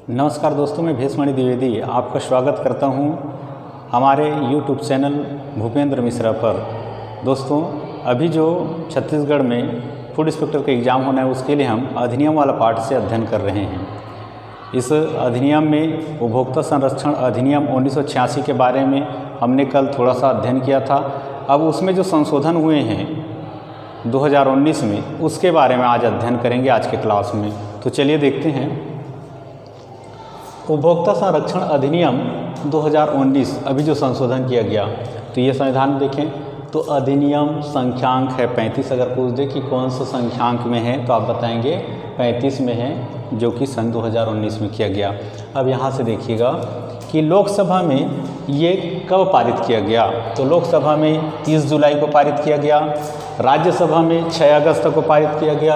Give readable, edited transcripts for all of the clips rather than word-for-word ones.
नमस्कार दोस्तों, मैं भेषमणि द्विवेदी आपका स्वागत करता हूं हमारे YouTube चैनल भूपेंद्र मिश्रा पर। दोस्तों, अभी जो छत्तीसगढ़ में फूड इंस्पेक्टर का एग्ज़ाम होना है उसके लिए हम अधिनियम वाला पार्ट से अध्ययन कर रहे हैं। इस अधिनियम में उपभोक्ता संरक्षण अधिनियम 1986 के बारे में हमने कल थोड़ा सा अध्ययन किया था। अब उसमें जो संशोधन हुए हैं 2019 में, उसके बारे में आज अध्ययन करेंगे आज के क्लास में। तो चलिए देखते हैं। उपभोक्ता संरक्षण अधिनियम 2019 अभी जो संशोधन किया गया, तो ये संविधान में देखें तो अधिनियम संख्यांक है 35। अगर पूछ दे कि कौन सा संख्यांक में है तो आप बताएंगे 35 में है, जो कि सन 2019 में किया गया। अब यहाँ से देखिएगा कि लोकसभा में ये कब पारित किया गया, तो लोकसभा में 30 जुलाई को पारित किया गया, राज्यसभा में 6 अगस्त को पारित किया गया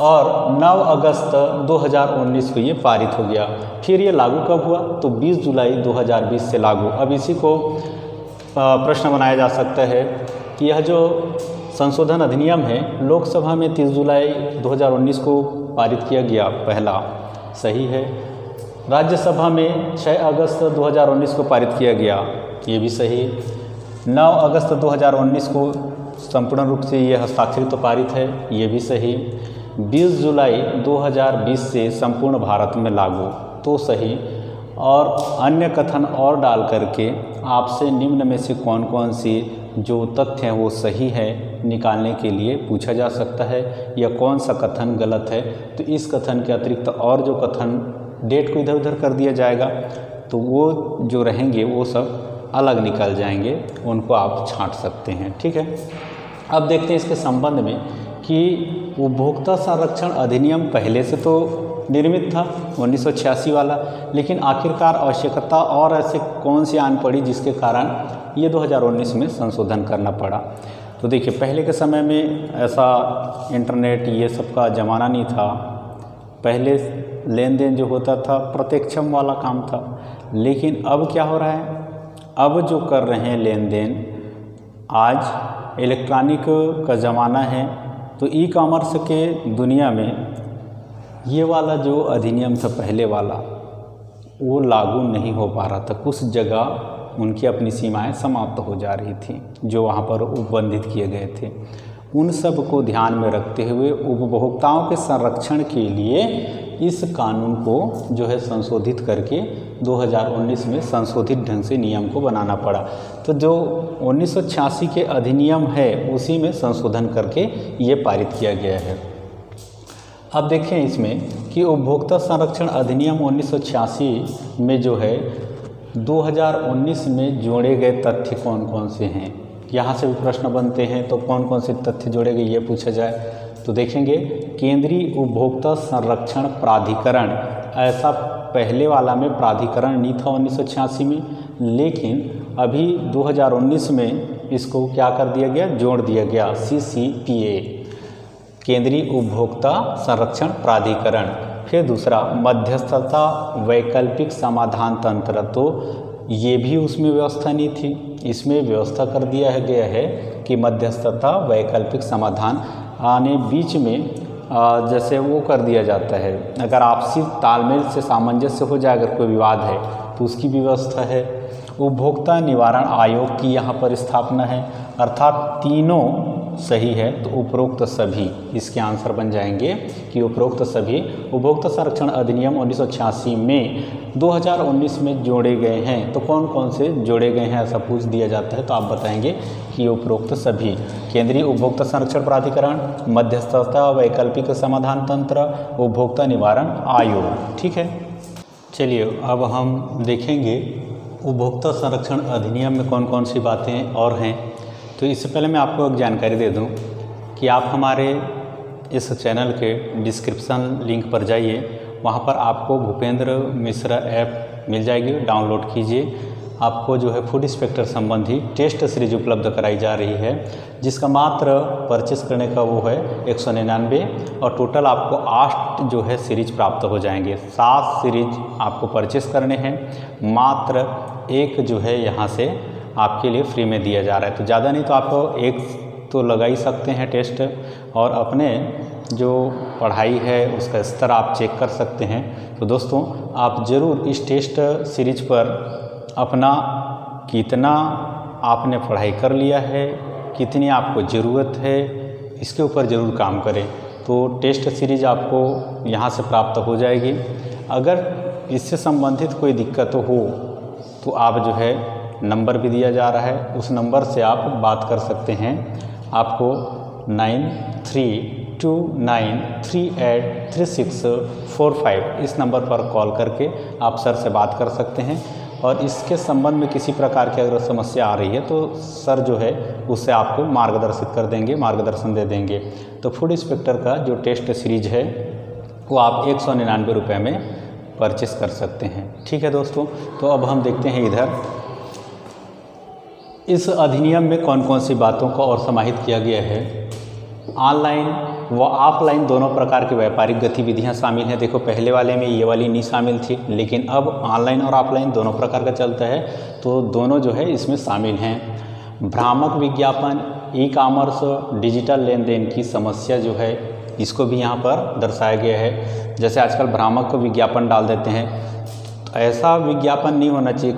और 9 अगस्त 2019 को ये पारित हो गया। फिर ये लागू कब हुआ, तो 20 जुलाई 2020 से लागू। अब इसी को प्रश्न बनाया जा सकता है कि यह जो संशोधन अधिनियम है लोकसभा में 30 जुलाई 2019 को पारित किया गया, पहला सही है। राज्यसभा में 6 अगस्त 2019 को पारित किया गया, ये भी सही। 9 अगस्त 2019 को संपूर्ण रूप से ये हस्ताक्षरित तो पारित है, ये भी सही। 20 जुलाई 2020 से संपूर्ण भारत में लागू, तो सही। और अन्य कथन और डाल करके आपसे निम्न में से कौन कौन सी जो तथ्य हैं वो सही है निकालने के लिए पूछा जा सकता है, या कौन सा कथन गलत है। तो इस कथन के अतिरिक्त और जो कथन डेट को इधर उधर कर दिया जाएगा, तो वो जो रहेंगे वो सब अलग निकल जाएंगे, उनको आप छांट सकते हैं। ठीक है, अब देखते हैं इसके संबंध में कि उपभोक्ता संरक्षण अधिनियम पहले से तो निर्मित था 1986 वाला, लेकिन आखिरकार आवश्यकता और ऐसे कौन सी आन पड़ी जिसके कारण ये 2019 में संशोधन करना पड़ा। तो देखिए, पहले के समय में ऐसा इंटरनेट ये सब का ज़माना नहीं था। पहले लेन देन जो होता था प्रत्यक्षम वाला काम था, लेकिन अब क्या हो रहा है, अब जो कर रहे हैं लेन देन, आज इलेक्ट्रॉनिक का ज़माना है, तो ई कॉमर्स के दुनिया में ये वाला जो अधिनियम था पहले वाला, वो लागू नहीं हो पा रहा था। कुछ जगह उनकी अपनी सीमाएं समाप्त हो जा रही थी जो वहाँ पर उपबंधित किए गए थे। उन सब को ध्यान में रखते हुए उपभोक्ताओं के संरक्षण के लिए इस कानून को जो है संशोधित करके 2019 में संशोधित ढंग से नियम को बनाना पड़ा। तो जो 1986 के अधिनियम है उसी में संशोधन करके ये पारित किया गया है। अब देखें इसमें कि उपभोक्ता संरक्षण अधिनियम 1986 में जो है 2019 में जोड़े गए तथ्य कौन कौन से हैं, यहाँ से भी प्रश्न बनते हैं। तो कौन कौन से तथ्य जोड़े गए ये पूछा जाए तो देखेंगे, केंद्रीय उपभोक्ता संरक्षण प्राधिकरण, ऐसा पहले वाला में प्राधिकरण नहीं था 1986 में, लेकिन अभी 2019 में इसको क्या कर दिया गया, जोड़ दिया गया, CCPA, केंद्रीय उपभोक्ता संरक्षण प्राधिकरण। फिर दूसरा मध्यस्थता वैकल्पिक समाधान तंत्र, तो ये भी उसमें व्यवस्था नहीं थी, इसमें व्यवस्था कर दिया गया है कि मध्यस्थता वैकल्पिक समाधान आने बीच में जैसे वो कर दिया जाता है, अगर आपसी तालमेल से सामंजस्य हो जाए, अगर कोई विवाद है तो उसकी भी व्यवस्था है। उपभोक्ता निवारण आयोग की यहाँ पर स्थापना है, अर्थात तीनों सही है। तो उपरोक्त सभी इसके आंसर बन जाएंगे कि उपरोक्त सभी उपभोक्ता संरक्षण अधिनियम 1986 में 2019 में जोड़े गए हैं। तो कौन कौन से जोड़े गए हैं ऐसा पूछ दिया जाता है, तो आप बताएंगे कि उपरोक्त सभी, केंद्रीय उपभोक्ता संरक्षण प्राधिकरण, मध्यस्थता वैकल्पिक समाधान तंत्र, उपभोक्ता निवारण आयोग। ठीक है, चलिए अब हम देखेंगे उपभोक्ता संरक्षण अधिनियम में कौन कौन सी बातें और हैं। तो इससे पहले मैं आपको एक जानकारी दे दूं कि आप हमारे इस चैनल के डिस्क्रिप्शन लिंक पर जाइए, वहां पर आपको भूपेंद्र मिश्रा ऐप मिल जाएगी, डाउनलोड कीजिए। आपको जो है फूड इंस्पेक्टर संबंधी टेस्ट सीरीज उपलब्ध कराई जा रही है, जिसका मात्र परचेस करने का वो है 199, और टोटल आपको 8 जो है सीरीज प्राप्त हो जाएंगे। 7 सीरीज आपको परचेस करने हैं, मात्र एक जो है यहाँ से आपके लिए फ्री में दिया जा रहा है। तो ज़्यादा नहीं तो आपको एक तो लगा ही सकते हैं टेस्ट, और अपने जो पढ़ाई है उसका स्तर आप चेक कर सकते हैं। तो दोस्तों आप ज़रूर इस टेस्ट सीरीज पर अपना कितना आपने पढ़ाई कर लिया है, कितनी आपको ज़रूरत है, इसके ऊपर ज़रूर काम करें। तो टेस्ट सीरीज आपको यहाँ से प्राप्त हो जाएगी। अगर इससे संबंधित कोई दिक्कत हो तो आप जो है नंबर भी दिया जा रहा है, उस नंबर से आप बात कर सकते हैं। आपको 9329383645 इस नंबर पर कॉल करके आप सर से बात कर सकते हैं, और इसके संबंध में किसी प्रकार की अगर समस्या आ रही है तो सर जो है उससे आपको मार्गदर्शित कर देंगे, मार्गदर्शन दे देंगे। तो फूड इंस्पेक्टर का जो टेस्ट सीरीज है वो आप 199 रुपये में परचेस कर सकते हैं। ठीक है दोस्तों, तो अब हम देखते हैं इधर इस अधिनियम में कौन कौन सी बातों को और समाहित किया गया है। ऑनलाइन व ऑफलाइन दोनों प्रकार की व्यापारिक गतिविधियां शामिल हैं। देखो पहले वाले में ये वाली नहीं शामिल थी, लेकिन अब ऑनलाइन और ऑफलाइन दोनों प्रकार का चलता है, तो दोनों जो है इसमें शामिल हैं। भ्रामक विज्ञापन, ई कॉमर्स, डिजिटल लेन देन की समस्या जो है इसको भी यहाँ पर दर्शाया गया है। जैसे आजकल भ्रामक विज्ञापन डाल देते हैं, तो ऐसा विज्ञापन नहीं होना चाहिए।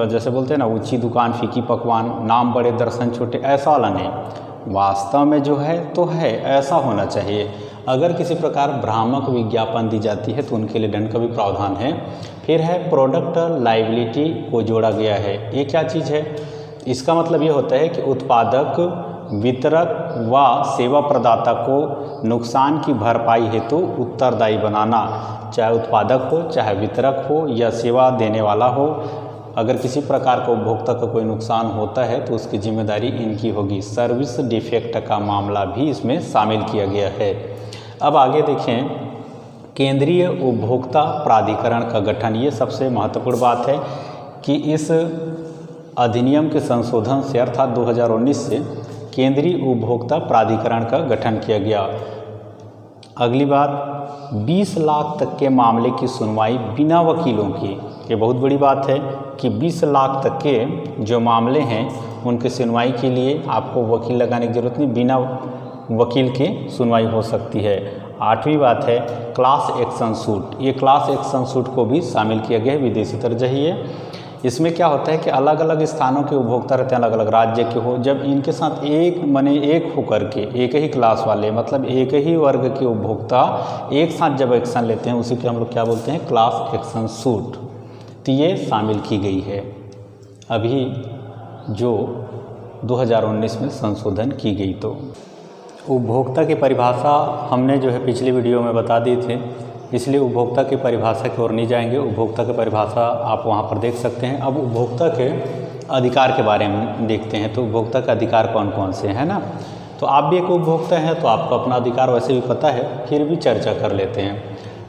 जैसे बोलते हैं ना, ऊंची दुकान फीकी पकवान, नाम बड़े दर्शन छोटे, ऐसा वाला नहीं। वास्तव में जो है तो है, ऐसा होना चाहिए। अगर किसी प्रकार भ्रामक विज्ञापन दी जाती है तो उनके लिए दंड का भी प्रावधान है। फिर है प्रोडक्ट लायबिलिटी को जोड़ा गया है। ये क्या चीज़ है? इसका मतलब ये होता है कि उत्पादक, वितरक व सेवा प्रदाता को नुकसान की भरपाई हेतु उत्तरदायी बनाना, चाहे उत्पादक हो, चाहे वितरक हो या सेवा देने वाला हो। अगर किसी प्रकार का उपभोक्ता का कोई नुकसान होता है तो उसकी जिम्मेदारी इनकी होगी। सर्विस डिफेक्ट का मामला भी इसमें शामिल किया गया है। अब आगे देखें, केंद्रीय उपभोक्ता प्राधिकरण का गठन। ये सबसे महत्वपूर्ण बात है कि इस अधिनियम के संशोधन से अर्थात 2019 से केंद्रीय उपभोक्ता प्राधिकरण का गठन किया गया। अगली बात, 20 लाख तक के मामले की सुनवाई बिना वकीलों की। ये बहुत बड़ी बात है कि 20 लाख तक के जो मामले हैं उनकी सुनवाई के लिए आपको वकील लगाने की जरूरत नहीं, बिना वकील की सुनवाई हो सकती है। 8वीं बात है क्लास एक्शन सूट। ये क्लास एक्शन सूट को भी शामिल किया गया है, विदेशी तरजीही है। इसमें क्या होता है कि अलग अलग स्थानों के उपभोक्ता रहते हैं, अलग अलग राज्य के हो, जब इनके साथ एक होकर के एक ही क्लास वाले, मतलब एक ही वर्ग के उपभोक्ता एक साथ जब एक्शन लेते हैं, उसी को हम लोग क्या बोलते हैं, क्लास एक्शन सूट। तो ये शामिल की गई है अभी जो 2019 में संशोधन की गई। तो उपभोक्ता की परिभाषा हमने जो है पिछली वीडियो में बता दी थी, इसलिए उपभोक्ता की परिभाषा की ओर नहीं जाएंगे। उपभोक्ता की परिभाषा आप वहाँ पर देख सकते हैं। अब उपभोक्ता के अधिकार के बारे में देखते हैं। तो उपभोक्ता के अधिकार कौन कौन से हैं ना, तो आप भी एक उपभोक्ता हैं तो आपको अपना अधिकार वैसे भी पता है, फिर भी चर्चा कर लेते हैं।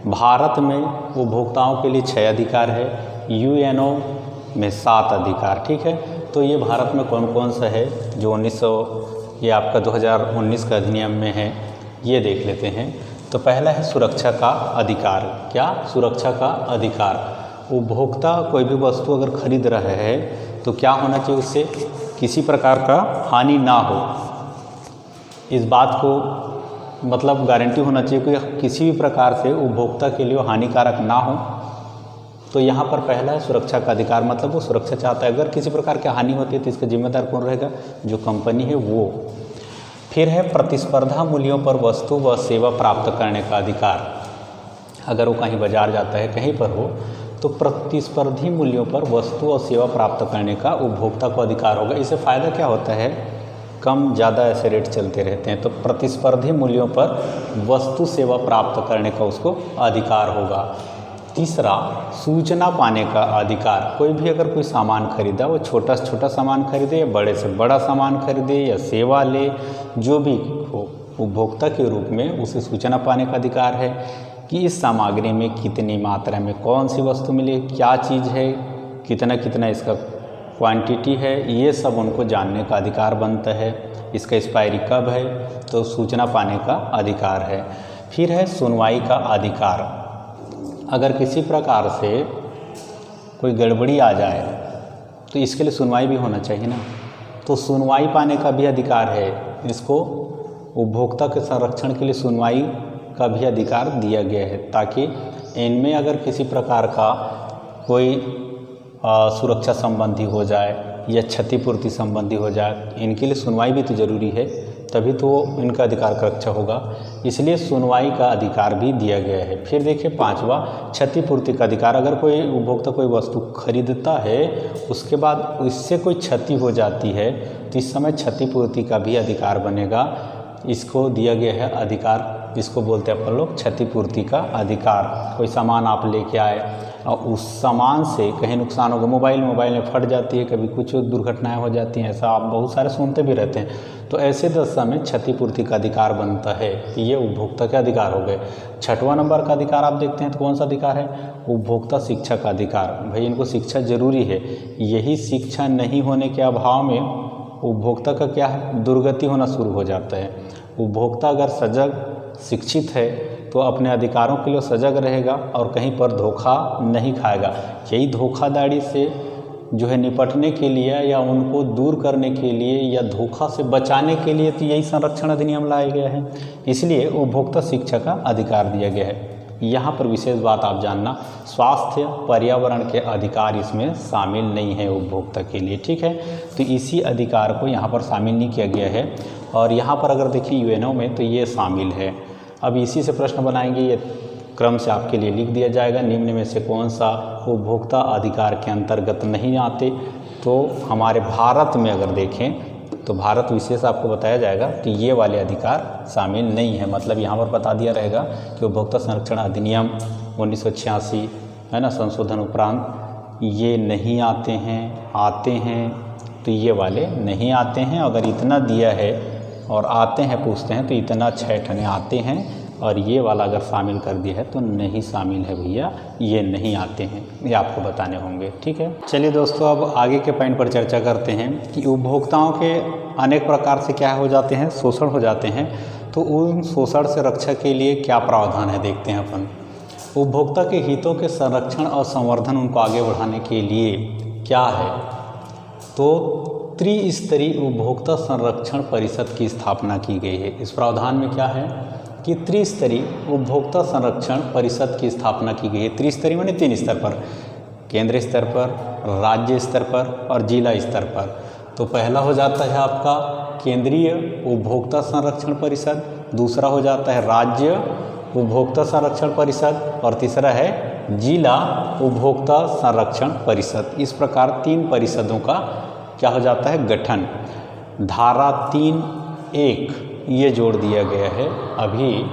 भारत में उपभोक्ताओं के लिए 6 अधिकार है, यूएनओ में 7 अधिकार। ठीक है, तो ये भारत में कौन कौन सा है जो ये आपका 2019 का अधिनियम में है, ये देख लेते हैं। तो पहला है सुरक्षा का अधिकार। क्या? सुरक्षा का अधिकार। उपभोक्ता कोई भी वस्तु अगर खरीद रहे हैं तो क्या होना चाहिए, उससे किसी प्रकार का हानि ना हो, इस बात को मतलब गारंटी होना चाहिए कि किसी भी प्रकार से उपभोक्ता के लिए हानिकारक ना हो। तो यहाँ पर पहला है सुरक्षा का अधिकार, मतलब वो सुरक्षा चाहता है। अगर किसी प्रकार की हानि होती है तो इसका जिम्मेदार कौन रहेगा? जो कंपनी है वो। फिर है प्रतिस्पर्धा मूल्यों पर वस्तु व सेवा प्राप्त करने का अधिकार। अगर वो कहीं बाजार जाता है, कहीं पर हो, तो प्रतिस्पर्धी मूल्यों पर वस्तु और सेवा प्राप्त करने का उपभोक्ता को अधिकार होगा। इससे फ़ायदा क्या होता है? कम ज़्यादा ऐसे रेट चलते रहते हैं, तो प्रतिस्पर्धी मूल्यों पर वस्तु सेवा प्राप्त करने का उसको अधिकार होगा। तीसरा, सूचना पाने का अधिकार। कोई भी अगर कोई सामान खरीदा, वो छोटा से छोटा सामान खरीदे या बड़े से बड़ा सामान खरीदे या सेवा ले, जो भी हो, उपभोक्ता के रूप में उसे सूचना पाने का अधिकार है कि इस सामग्री में कितनी मात्रा में कौन सी वस्तु मिली, क्या चीज़ है, कितना कितना इसका क्वांटिटी है, ये सब उनको जानने का अधिकार बनता है। इसका एक्सपायरी कब है, तो सूचना पाने का अधिकार है। फिर है सुनवाई का अधिकार। अगर किसी प्रकार से कोई गड़बड़ी आ जाए तो इसके लिए सुनवाई भी होना चाहिए ना, तो सुनवाई पाने का भी अधिकार है। इसको उपभोक्ता के संरक्षण के लिए सुनवाई का भी अधिकार दिया गया है, ताकि इनमें अगर किसी प्रकार का कोई सुरक्षा संबंधी हो जाए या क्षतिपूर्ति संबंधी हो जाए, इनके लिए सुनवाई भी तो ज़रूरी है, तभी तो इनका अधिकार का रक्षा होगा। इसलिए सुनवाई का अधिकार भी दिया गया है। फिर देखिए 5वां, क्षतिपूर्ति का अधिकार। अगर कोई उपभोक्ता कोई वस्तु खरीदता है, उसके बाद इससे कोई क्षति हो जाती है, तो इस समय क्षतिपूर्ति का भी अधिकार बनेगा। इसको दिया गया है अधिकार, इसको बोलते हैं अपन लोग क्षतिपूर्ति का अधिकार। कोई सामान आप लेके आए और उस सामान से कहीं नुकसान हो गया, मोबाइल में फट जाती है, कभी कुछ दुर्घटनाएं हो जाती हैं, ऐसा आप बहुत सारे सुनते भी रहते हैं। तो ऐसे दशा में क्षतिपूर्ति का अधिकार बनता है, तो ये उपभोक्ता के अधिकार हो गए। 6वां नंबर का अधिकार आप देखते हैं तो कौन सा अधिकार है? उपभोक्ता शिक्षा का अधिकार। भाई इनको शिक्षा जरूरी है, यही शिक्षा नहीं होने के अभाव में उपभोक्ता का क्या है, दुर्गति होना शुरू हो जाता है। उपभोक्ता अगर सजग शिक्षित है तो अपने अधिकारों के लिए सजग रहेगा और कहीं पर धोखा नहीं खाएगा। यही धोखाधड़ी से जो है निपटने के लिए या उनको दूर करने के लिए या धोखा से बचाने के लिए तो यही संरक्षण अधिनियम लाया गया है। इसलिए उपभोक्ता शिक्षा का अधिकार दिया गया है। यहाँ पर विशेष बात आप जानना, स्वास्थ्य पर्यावरण के अधिकार इसमें शामिल नहीं है उपभोक्ता के लिए, ठीक है। तो इसी अधिकार को यहाँ पर शामिल नहीं किया गया है। और यहाँ पर अगर देखिए यूएनओ में तो ये शामिल है। अब इसी से प्रश्न बनाएंगे, ये क्रम से आपके लिए लिख दिया जाएगा। निम्न में से कौन सा उपभोक्ता अधिकार के अंतर्गत नहीं आते? तो हमारे भारत में अगर देखें तो भारत विशेष आपको बताया जाएगा कि ये वाले अधिकार शामिल नहीं है। मतलब यहाँ पर बता दिया रहेगा कि उपभोक्ता संरक्षण अधिनियम 1986 है ना, संशोधन उपरांत ये नहीं आते हैं, तो ये वाले नहीं आते हैं। अगर इतना दिया है और आते हैं पूछते हैं तो इतना 6 ठने आते हैं, और ये वाला अगर शामिल कर दिया है तो नहीं शामिल है भैया, ये नहीं आते हैं, ये आपको बताने होंगे, ठीक है। चलिए दोस्तों, अब आगे के पॉइंट पर चर्चा करते हैं कि उपभोक्ताओं के अनेक प्रकार से क्या हो जाते हैं, शोषण हो जाते हैं। तो उन शोषण से रक्षा के लिए क्या प्रावधान है देखते हैं अपन। उपभोक्ता के हितों के संरक्षण और संवर्धन, उनको आगे बढ़ाने के लिए क्या है, तो त्रिस्तरीय उपभोक्ता संरक्षण परिषद की स्थापना की गई है। इस प्रावधान में क्या है कि त्रिस्तरीय उपभोक्ता संरक्षण परिषद की स्थापना की गई है। त्रिस्तरीय माने 3 स्तर पर, केंद्रीय स्तर पर, राज्य स्तर पर और जिला स्तर पर। तो पहला हो जाता है आपका केंद्रीय उपभोक्ता संरक्षण परिषद, दूसरा हो जाता है राज्य उपभोक्ता संरक्षण परिषद और तीसरा है जिला उपभोक्ता संरक्षण परिषद। इस प्रकार 3 परिषदों का क्या हो जाता है, गठन। धारा 3(1) ये जोड़ दिया गया है। अभी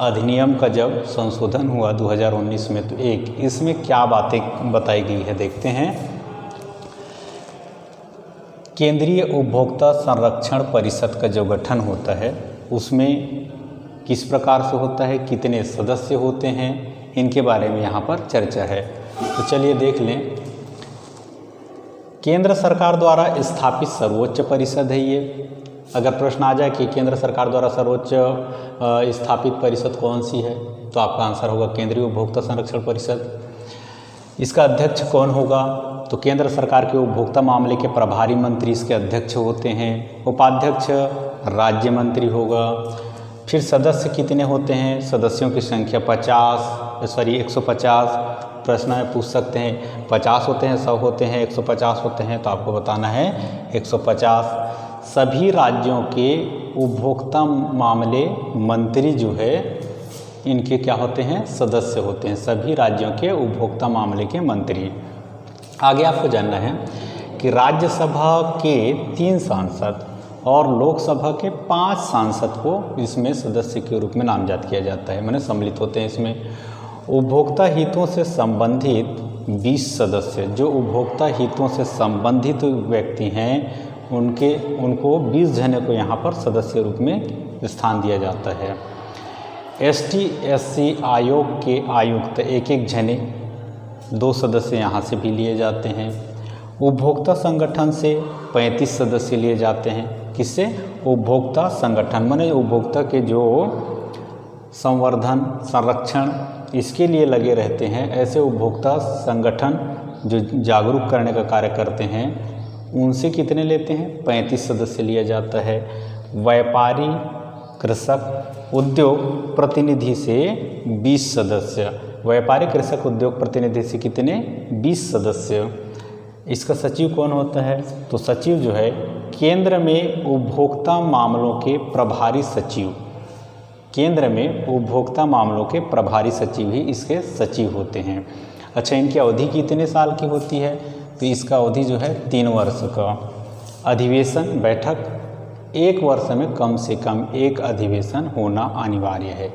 अधिनियम का जब संशोधन हुआ 2019 में, तो इसमें क्या बातें बताई गई है देखते हैं। केंद्रीय उपभोक्ता संरक्षण परिषद का जो गठन होता है उसमें किस प्रकार से होता है, कितने सदस्य होते हैं, इनके बारे में यहाँ पर चर्चा है। तो चलिए देख लें। केंद्र सरकार द्वारा स्थापित सर्वोच्च परिषद है ये। अगर प्रश्न आ जाए कि केंद्र सरकार द्वारा सर्वोच्च स्थापित परिषद कौन सी है, तो आपका आंसर होगा केंद्रीय उपभोक्ता संरक्षण परिषद। इसका अध्यक्ष कौन होगा, तो केंद्र सरकार के उपभोक्ता मामले के प्रभारी मंत्री इसके अध्यक्ष होते हैं। उपाध्यक्ष राज्य मंत्री होगा। फिर सदस्य कितने होते हैं, सदस्यों की संख्या 150 प्रश्न में पूछ सकते हैं 50 होते हैं, 100 होते हैं, 150 होते हैं, तो आपको बताना है 150। सभी राज्यों के उपभोक्ता मामले मंत्री जो है इनके क्या होते हैं, सदस्य होते हैं। सभी राज्यों के उपभोक्ता मामले के मंत्री। आगे आपको जानना है कि राज्यसभा के 3 सांसद और लोकसभा के 5 सांसद को इसमें सदस्य के रूप में नामजद किया जाता है, माने सम्मिलित होते हैं इसमें। उपभोक्ता हितों से संबंधित 20 सदस्य, जो उपभोक्ता हितों से संबंधित व्यक्ति हैं उनको 20 जने को यहाँ पर सदस्य रूप में स्थान दिया जाता है। ST/SC आयोग के आयुक्त 1 जने, 2 सदस्य यहाँ से भी लिए जाते हैं। उपभोक्ता संगठन से 35 सदस्य लिए जाते हैं। किससे, उपभोक्ता संगठन, माने उपभोक्ता के जो संवर्धन संरक्षण इसके लिए लगे रहते हैं, ऐसे उपभोक्ता संगठन जो जागरूक करने का कार्य करते हैं, उनसे कितने लेते हैं, 35 सदस्य लिया जाता है। व्यापारी, कृषक, उद्योग प्रतिनिधि से 20 सदस्य। व्यापारी, कृषक, उद्योग प्रतिनिधि से कितने? 20 सदस्य। इसका सचिव कौन होता है? तो सचिव जो है केंद्र में उपभोक्ता मामलों के प्रभारी सचिव, केंद्र में उपभोक्ता मामलों के प्रभारी सचिव ही इसके सचिव होते हैं। अच्छा, इनकी अवधि कितने साल की होती है? तो इसका अवधि जो है 3 वर्ष का। अधिवेशन, बैठक, 1 वर्ष में कम से कम 1 अधिवेशन होना अनिवार्य है।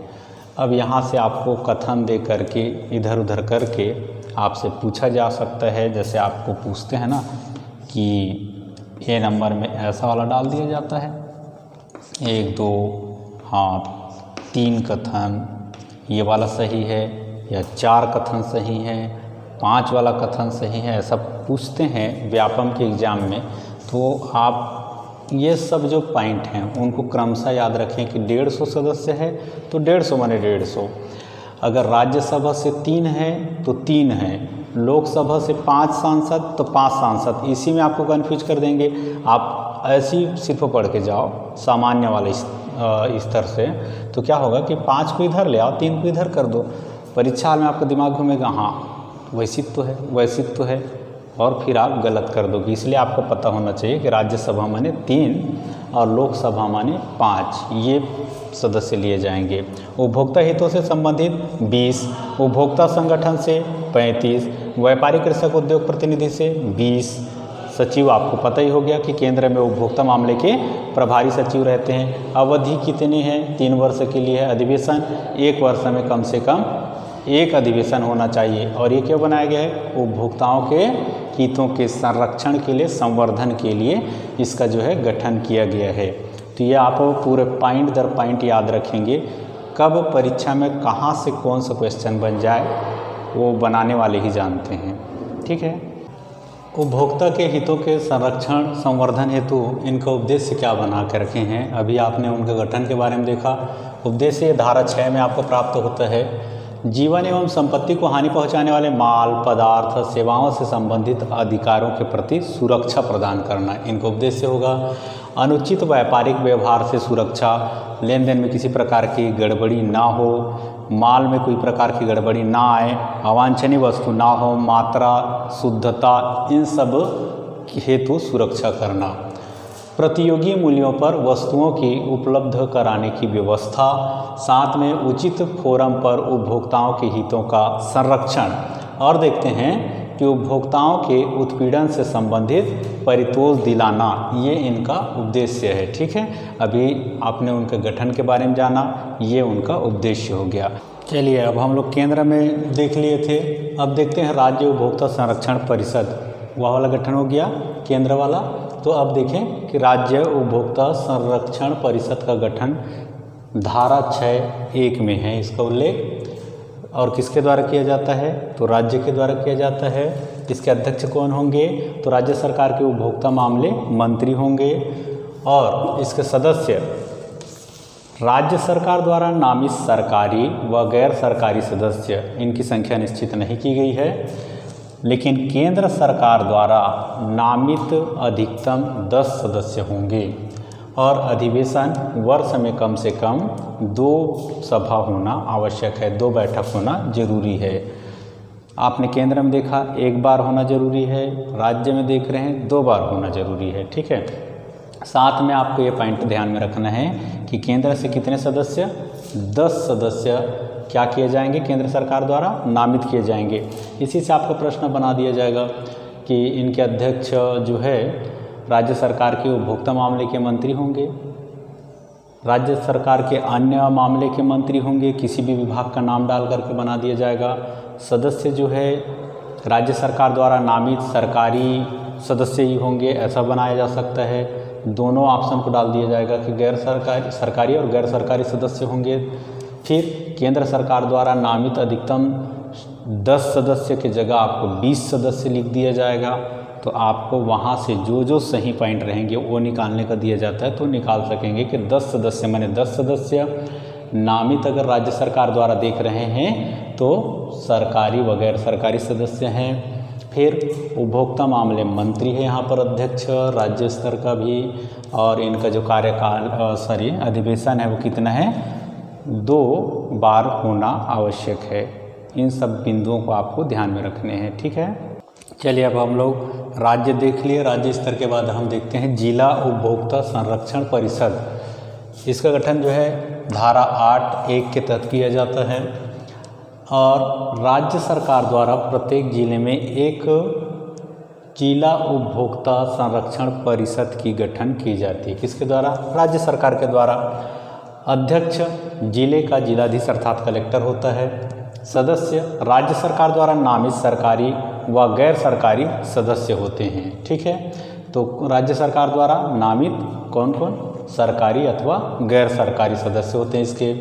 अब यहाँ से आपको कथन दे करके इधर उधर करके आपसे पूछा जा सकता है, जैसे आपको पूछते हैं ना कि ए नंबर में ऐसा वाला डाल दिया जाता है, 1 2 हाँ 3 कथन ये वाला सही है, या 4 कथन सही है, 5 वाला कथन सही है, ऐसा पूछते हैं व्यापम के एग्ज़ाम में। तो आप ये सब जो पॉइंट हैं उनको क्रमशः याद रखें कि 150 सदस्य है तो 150 माने 150। अगर राज्यसभा से 3 है तो 3 है, लोकसभा से 5 सांसद तो 5 सांसद, इसी में आपको कन्फ्यूज कर देंगे। आप ऐसी सिर्फ पढ़ के जाओ सामान्य वाले स्तर से, तो क्या होगा कि 5 को इधर ले आओ, 3 को इधर कर दो, परीक्षा में आपका दिमाग घूमेगा, हाँ वैसित्व है, वैसित्व है, और फिर आप गलत कर दोगे। इसलिए आपको पता होना चाहिए कि राज्यसभा माने 3 और लोकसभा माने 5, ये सदस्य लिए जाएंगे। उपभोक्ता हितों से संबंधित 20, उपभोक्ता संगठन से 35, व्यापारी, कृषक, उद्योग प्रतिनिधि से 20। सचिव आपको पता ही हो गया कि केंद्र में उपभोक्ता मामले के प्रभारी सचिव रहते हैं। अवधि कितनी है? 3 वर्ष के लिए है। अधिवेशन 1 वर्ष में कम से कम 1 अधिवेशन होना चाहिए। और ये क्यों बनाया गया है? उपभोक्ताओं के हितों के संरक्षण के लिए, संवर्धन के लिए इसका जो है गठन किया गया है। तो ये आप पूरे पॉइंट दर पॉइंट याद रखेंगे। कब परीक्षा में कहाँ से कौन सा क्वेश्चन बन जाए वो बनाने वाले ही जानते हैं, ठीक है। उपभोक्ता के हितों के संरक्षण संवर्धन हेतु इनका उद्देश्य क्या बना के रखे हैं? अभी आपने उनके गठन के बारे में देखा। उद्देश्य धारा 6 में आपको प्राप्त होता है। जीवन एवं संपत्ति को हानि पहुंचाने वाले माल, पदार्थ, सेवाओं से संबंधित अधिकारों के प्रति सुरक्षा प्रदान करना इनका उद्देश्य होगा। अनुचित व्यापारिक व्यवहार से सुरक्षा, लेन देन में किसी प्रकार की गड़बड़ी ना हो, माल में कोई प्रकार की गड़बड़ी ना आए, अवांछनीय वस्तु ना हो, मात्रा, शुद्धता, इन सब हेतु सुरक्षा करना। प्रतियोगी मूल्यों पर वस्तुओं की उपलब्ध कराने की व्यवस्था, साथ में उचित फोरम पर उपभोक्ताओं के हितों का संरक्षण। और देखते हैं कि उपभोक्ताओं के उत्पीड़न से संबंधित परितोष दिलाना, ये इनका उद्देश्य है, ठीक है। अभी आपने उनके गठन के बारे में जाना, ये उनका उद्देश्य हो गया। चलिए अब हम लोग केंद्र में देख लिए थे, अब देखते हैं राज्य उपभोक्ता संरक्षण परिषद, वह वाला गठन हो गया केंद्र वाला। तो अब देखें कि राज्य उपभोक्ता संरक्षण परिषद का गठन धारा 6(1) में है इसका उल्लेख, और किसके द्वारा किया जाता है? तो राज्य के द्वारा किया जाता है। इसके अध्यक्ष कौन होंगे? तो राज्य सरकार के उपभोक्ता मामले मंत्री होंगे, और इसके सदस्य राज्य सरकार द्वारा नामित सरकारी व गैर सरकारी सदस्य, इनकी संख्या निश्चित नहीं की गई है, लेकिन केंद्र सरकार द्वारा नामित अधिकतम 10 सदस्य होंगे। और अधिवेशन वर्ष में कम से कम 2 सभा होना आवश्यक है, 2 बैठक होना जरूरी है। आपने केंद्र में देखा 1 बार होना जरूरी है, राज्य में देख रहे हैं 2 बार होना जरूरी है, ठीक है। साथ में आपको ये पॉइंट ध्यान में रखना है कि केंद्र से कितने सदस्य? 10 सदस्य क्या किए जाएंगे? केंद्र सरकार द्वारा नामित किए जाएंगे। इसी से आपका प्रश्न बना दिया जाएगा कि इनके अध्यक्ष जो है राज्य सरकार के उपभोक्ता मामले के मंत्री होंगे, राज्य सरकार के अन्य मामले के मंत्री होंगे, किसी भी विभाग का नाम डाल करके बना दिया जाएगा। सदस्य जो है राज्य सरकार द्वारा नामित सरकारी सदस्य ही होंगे, ऐसा बनाया जा सकता है। दोनों ऑप्शन को डाल दिया जाएगा कि गैर सरकारी और गैर सरकारी सदस्य होंगे। फिर केंद्र सरकार द्वारा नामित अधिकतम 10 सदस्य की जगह आपको 20 सदस्य लिख दिया जाएगा। तो आपको वहाँ से जो सही पॉइंट रहेंगे वो निकालने का दिया जाता है, तो निकाल सकेंगे कि 10 सदस्य माने 10 सदस्य नामित अगर राज्य सरकार द्वारा देख रहे हैं तो सरकारी व गैर सरकारी सदस्य हैं। फिर उपभोक्ता मामले मंत्री है यहाँ पर अध्यक्ष, राज्य स्तर का भी, और इनका जो कार्यकाल अधिवेशन है वो कितना है, 2 बार होना आवश्यक है। इन सब बिंदुओं को आपको ध्यान में रखने हैं, ठीक है। चलिए अब हम लोग राज्य देख लिए। राज्य स्तर के बाद हम देखते हैं जिला उपभोक्ता संरक्षण परिषद। इसका गठन जो है धारा 8(1) के तहत किया जाता है और राज्य सरकार द्वारा प्रत्येक जिले में एक जिला उपभोक्ता संरक्षण परिषद की गठन की जाती है। किसके द्वारा? राज्य सरकार के द्वारा। अध्यक्ष जिले का जिलाधीश अर्थात कलेक्टर होता है। सदस्य राज्य सरकार द्वारा नामित सरकारी व गैर सरकारी सदस्य होते हैं, ठीक है। तो राज्य सरकार द्वारा नामित कौन कौन? सरकारी अथवा गैर सरकारी सदस्य होते हैं। इसके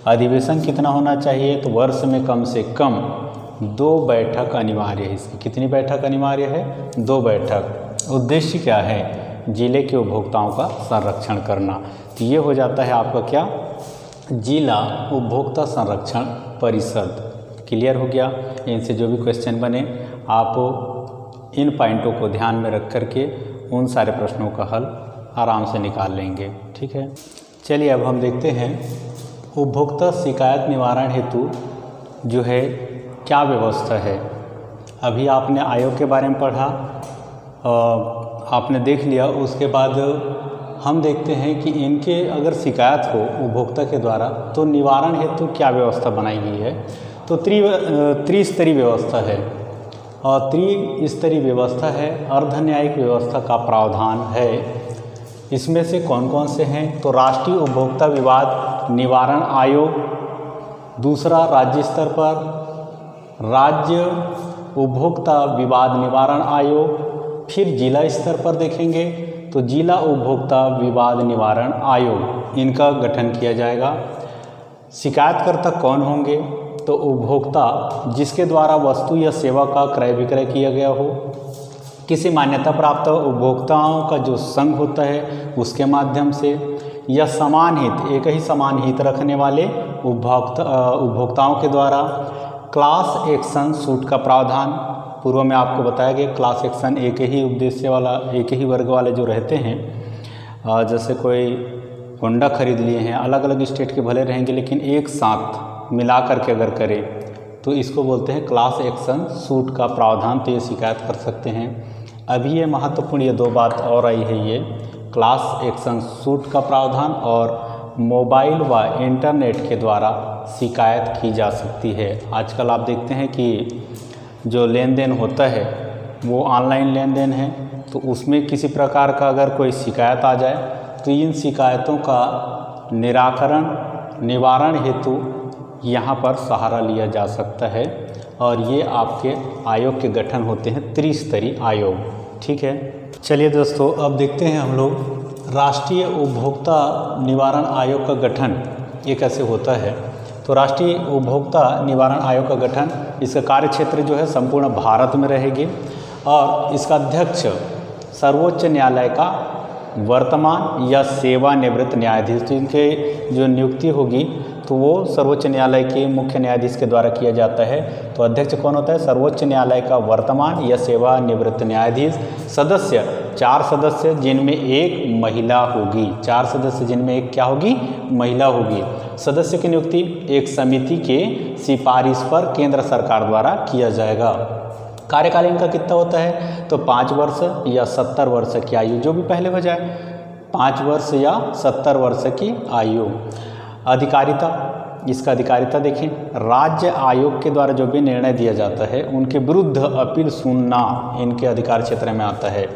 अधिवेशन कितना होना चाहिए? तो वर्ष में कम से कम 2 बैठक अनिवार्य है। इसकी कितनी बैठक अनिवार्य है? 2 बैठक। उद्देश्य क्या है? जिले के उपभोक्ताओं का संरक्षण करना। तो ये हो जाता है आपका क्या? जिला उपभोक्ता संरक्षण परिषद। क्लियर हो गया? इनसे जो भी क्वेश्चन बने आप इन पॉइंटों को ध्यान में रख करके उन सारे प्रश्नों का हल आराम से निकाल लेंगे, ठीक है। चलिए अब हम देखते हैं उपभोक्ता शिकायत निवारण हेतु जो है क्या व्यवस्था है। अभी आपने आयोग के बारे में पढ़ा, आपने देख लिया। उसके बाद हम देखते हैं कि इनके अगर शिकायत हो उपभोक्ता के द्वारा तो निवारण हेतु क्या व्यवस्था बनाई गई है। तो त्रिस्तरीय व्यवस्था है और त्रिस्तरीय व्यवस्था है। अर्ध न्यायिक व्यवस्था का प्रावधान है। इसमें से कौन कौन से हैं? तो राष्ट्रीय उपभोक्ता विवाद निवारण आयोग, दूसरा राज्य स्तर पर राज्य उपभोक्ता विवाद निवारण आयोग, फिर जिला स्तर पर देखेंगे तो जिला उपभोक्ता विवाद निवारण आयोग, इनका गठन किया जाएगा। शिकायतकर्ता कौन होंगे? तो उपभोक्ता जिसके द्वारा वस्तु या सेवा का क्रय विक्रय किया गया हो, किसी मान्यता प्राप्त उपभोक्ताओं का जो संघ होता है उसके माध्यम से, या समान हित, एक ही समान हित रखने वाले उपभोक्ताओं के द्वारा। क्लास एक्शन सूट का प्रावधान पूर्व में आपको बताया गया। क्लास एक्शन एक ही उद्देश्य वाला, एक ही वर्ग वाले जो रहते हैं, जैसे कोई होंडा खरीद लिए हैं, अलग अलग स्टेट के भले रहेंगे लेकिन एक साथ मिला करके अगर करें तो इसको बोलते हैं क्लास एक्शन सूट का प्रावधान। तो ये शिकायत कर सकते हैं। अभी ये महत्वपूर्ण ये 2 बात और आई है, ये क्लास एक्शन सूट का प्रावधान और मोबाइल व इंटरनेट के द्वारा शिकायत की जा सकती है। आजकल आप देखते हैं कि जो लेन देन होता है वो ऑनलाइन लेन देन है, तो उसमें किसी प्रकार का अगर कोई शिकायत आ जाए तो इन शिकायतों का निवारण हेतु यहाँ पर सहारा लिया जा सकता है। और ये आपके आयोग के गठन होते हैं त्रिस्तरीय आयोग, ठीक है। चलिए दोस्तों अब देखते हैं हम लोग राष्ट्रीय उपभोक्ता निवारण आयोग का गठन ये कैसे होता है। तो राष्ट्रीय उपभोक्ता निवारण आयोग का गठन, इसका कार्यक्षेत्र जो है संपूर्ण भारत में रहेगी और इसका अध्यक्ष सर्वोच्च न्यायालय का वर्तमान या सेवानिवृत्त न्यायाधीश, इनके जो नियुक्ति होगी तो वो सर्वोच्च न्यायालय के मुख्य न्यायाधीश के द्वारा किया जाता है। तो अध्यक्ष कौन होता है? सर्वोच्च न्यायालय का वर्तमान या सेवानिवृत्त न्यायाधीश। सदस्य 4 सदस्य जिनमें एक महिला होगी, 4 सदस्य जिनमें एक क्या होगी? महिला होगी। सदस्य की नियुक्ति एक समिति के सिफारिश पर केंद्र सरकार द्वारा किया जाएगा। कार्यकाल इनका कितना होता है? तो 5 वर्ष या 70 वर्ष की आयु, जो भी पहले हो जाए, 5 वर्ष या 70 वर्ष की आयु। अधिकारिता, इसका अधिकारिता देखें, राज्य आयोग के द्वारा जो भी निर्णय दिया जाता है उनके विरुद्ध अपील सुनना इनके अधिकार क्षेत्र में आता है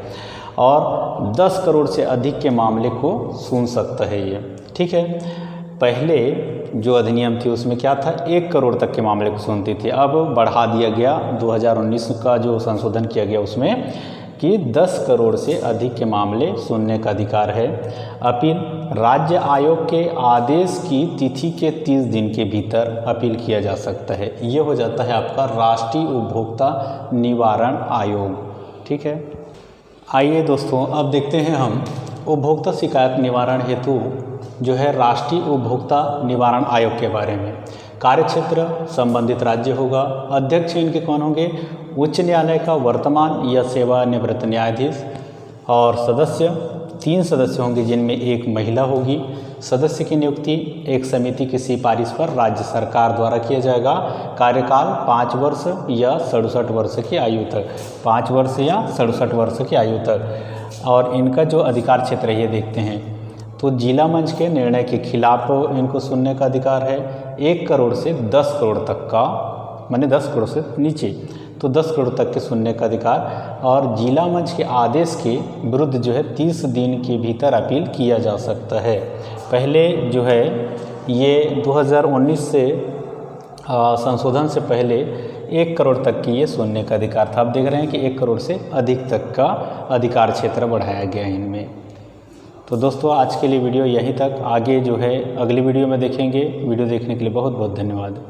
और 10 करोड़ से अधिक के मामले को सुन सकता है ये, ठीक है। पहले जो अधिनियम थी उसमें क्या था? 1 करोड़ तक के मामले को सुनती थी। अब बढ़ा दिया गया, 2019 का जो संशोधन किया गया उसमें कि 10 करोड़ से अधिक के मामले सुनने का अधिकार है। अपील, राज्य आयोग के आदेश की तिथि के 30 दिन के भीतर अपील किया जा सकता है। ये हो जाता है आपका राष्ट्रीय उपभोक्ता निवारण आयोग, ठीक है। आइए दोस्तों अब देखते हैं हम उपभोक्ता शिकायत निवारण हेतु जो है राष्ट्रीय उपभोक्ता निवारण आयोग के बारे में। कार्यक्षेत्र संबंधित राज्य होगा। अध्यक्ष इनके कौन होंगे? उच्च न्यायालय का वर्तमान या सेवानिवृत्त न्यायाधीश और सदस्य 3 सदस्य होंगे जिनमें एक महिला होगी। सदस्य की नियुक्ति एक समिति की सिफारिश पर राज्य सरकार द्वारा किया जाएगा। कार्यकाल 5 वर्ष या 67 वर्ष की आयु तक, 5 वर्ष या 67 वर्ष की आयु तक। और इनका जो अधिकार क्षेत्र है ये देखते हैं, तो जिला मंच के निर्णय के खिलाफ इनको सुनने का अधिकार है। 1 करोड़ से 10 करोड़ तक का, माने 10 करोड़ से नीचे तो 10 करोड़ तक के सुनने का अधिकार। और जिला मंच के आदेश के विरुद्ध जो है 30 दिन के भीतर अपील किया जा सकता है। पहले जो है ये 2019 से संशोधन से पहले 1 करोड़ तक की ये सुनने का अधिकार था। अब देख रहे हैं कि 1 करोड़ से अधिक तक का अधिकार क्षेत्र बढ़ाया गया है इनमें। तो दोस्तों आज के लिए वीडियो यहीं तक, आगे जो है अगली वीडियो में देखेंगे। वीडियो देखने के लिए बहुत बहुत धन्यवाद।